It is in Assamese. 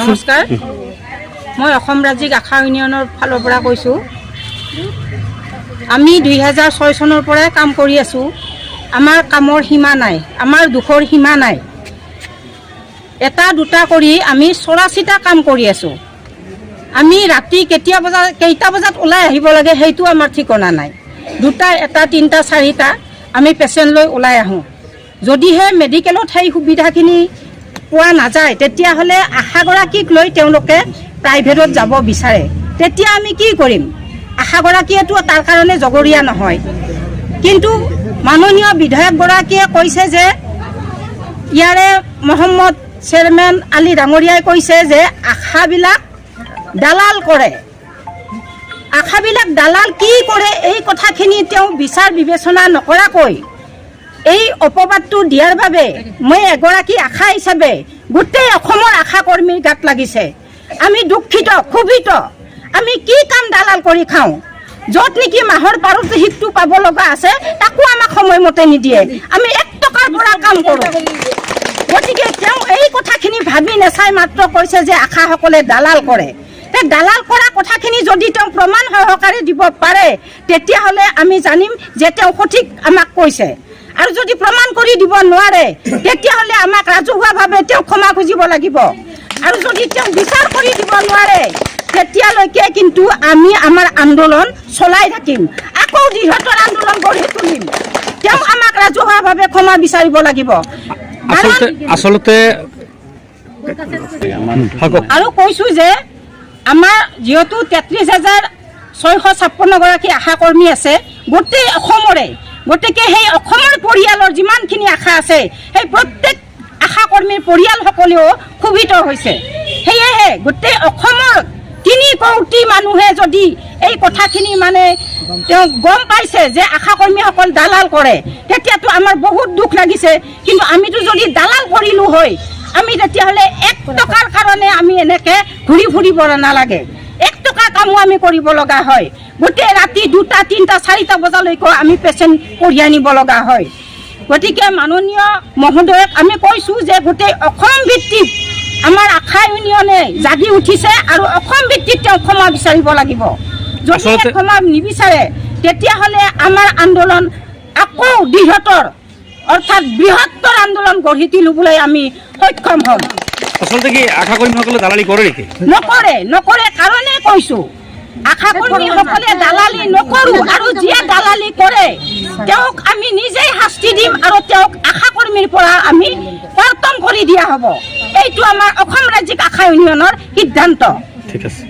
নমস্কাৰ, মই অসম ৰাজ্যিক আশা ইউনিয়নৰ ফালৰ পৰা কৈছোঁ। আমি 2006 চনৰ পৰাই কাম কৰি আছোঁ। আমাৰ কামৰ সীমা নাই, আমাৰ দুখৰ সীমা নাই। এটা দুটা কৰি আমি 84টা কাম কৰি আছোঁ। আমি ৰাতি কেইটা বজাত ওলাই আহিব লাগে সেইটো আমাৰ ঠিকনা নাই। 2টা, 1টা, 3টা, 4টা আমি পেচেণ্ট লৈ ওলাই আহোঁ। যদিহে মেডিকেলত সেই সুবিধাখিনি পোৱা নাযায় তেতিয়াহ'লে আশাগৰাকীক লৈ তেওঁলোকে প্ৰাইভেটত যাব বিচাৰে। তেতিয়া আমি কি কৰিম? আশাগৰাকীয়েতো তাৰ কাৰণে জগৰীয়া নহয়। কিন্তু মাননীয় বিধায়কগৰাকীয়ে কৈছে যে ইয়াৰে মহম্মদ চেয়াৰমেন আলী ডাঙৰীয়াই কৈছে যে আশাবিলাক দালাল কৰে। আশাবিলাক দালাল কি কৰে এই কথাখিনি তেওঁ বিচাৰ বিবেচনা নকৰাকৈ এই অপবাদটো দিয়াৰ বাবে মই এগৰাকী আশা হিচাপে গোটেই অসমৰ আশা কৰ্মীৰ গাত লাগিছে। আমি দুখিত, ক্ষোভিত। আমি কি কাম দালাল কৰি খাওঁ? য'ত নেকি মাহৰ পাৰিশ্ৰমিকটো পাব লগা আছে তাকো আমাক সময়মতে নিদিয়ে। আমি 1 টকাৰ পৰা কাম কৰোঁ। গতিকে তেওঁ এই কথাখিনি ভাবি নাচাই মাত্ৰ কৈছে যে আশাসকলে দালাল কৰে। দালাল কৰা কথাখিনি যদি তেওঁ প্ৰমাণ সহকাৰে দিব পাৰে তেতিয়াহ'লে আমি জানিম যে তেওঁ সঠিক আমাক কৈছে। আৰু যদি প্ৰমাণ কৰি দিব নোৱাৰে তেতিয়াহ'লে আমাক ৰাজহুৱাভাৱে তেওঁ ক্ষমা খুজিব লাগিব। আৰু যদি তেওঁ বিচাৰ কৰি দিব নোৱাৰে তেতিয়ালৈকে কিন্তু আমি আমাৰ আন্দোলন চলাই থাকিম, আকৌ দৃঢ়তৰ আন্দোলন গঢ়ি তুলিম। তেওঁ আমাক ৰাজহুৱাভাৱে ক্ষমা বিচাৰিব লাগিব। আচলতে আৰু কৈছোঁ যে আমাৰ যিহেতু 33,656 গৰাকী আশা কৰ্মী আছে গোটেই অসমৰে, গতিকে সেই অসমৰ পৰিয়ালৰ যিমানখিনি আশা আছে সেই প্ৰত্যেক আশা কৰ্মীৰ পৰিয়ালসকলেও ক্ষোভিত হৈছে। সেয়েহে গোটেই অসমৰ 3 কোটি মানুহে যদি এই কথাখিনি মানে তেওঁ গম পাইছে যে আশা কৰ্মীসকল দালাল কৰে তেতিয়াতো আমাৰ বহুত দুখ লাগিছে। কিন্তু আমিতো যদি দালাল কৰিলোঁ হয় আমি তেতিয়াহ'লে 1 টকাৰ কাৰণে আমি এনেকৈ ঘূৰি ফুৰিব নালাগে। 1 টকাৰ কামো আমি কৰিব লগা হয়। গোটেই ৰাতি 2টা, 3টা, 4টা বজালৈকে আমি পেচেণ্ট কঢ়িয়াই নিব লগা হয়। গতিকে মাননীয় মহোদয়ক আমি কৈছোঁ যে গোটেই অসম ভিত্তিক আমাৰ আশা ইউনিয়নে জাগি উঠিছে আৰু অসম ভিত্তিক তেওঁ ক্ষমা বিচাৰিব লাগিব। যদি ক্ষমা নিবিচাৰে তেতিয়াহ'লে আমাৰ আন্দোলন আকৌ দৃঢ়তৰ অৰ্থাৎ বৃহত্তৰ আন্দোলন গঢ়ি তুলিবলৈ আমি সক্ষম হ'ম। আচলতে কি আশা কৰ্মীসকলে দালালি কৰে নেকি? নকৰে কাৰণে কৈছোঁ। আশা কৰ্মীসকলে দালালি নকৰোঁ, আৰু যিয়ে দালালি কৰে তেওঁক আমি নিজেই শাস্তি দিম আৰু তেওঁক আশা কৰ্মীৰ পৰা আমি কৰ্তন কৰি দিয়া হ'ব। এইটো আমাৰ অসম ৰাজ্যিক আশা ইউনিয়নৰ সিদ্ধান্ত। ঠিক আছে।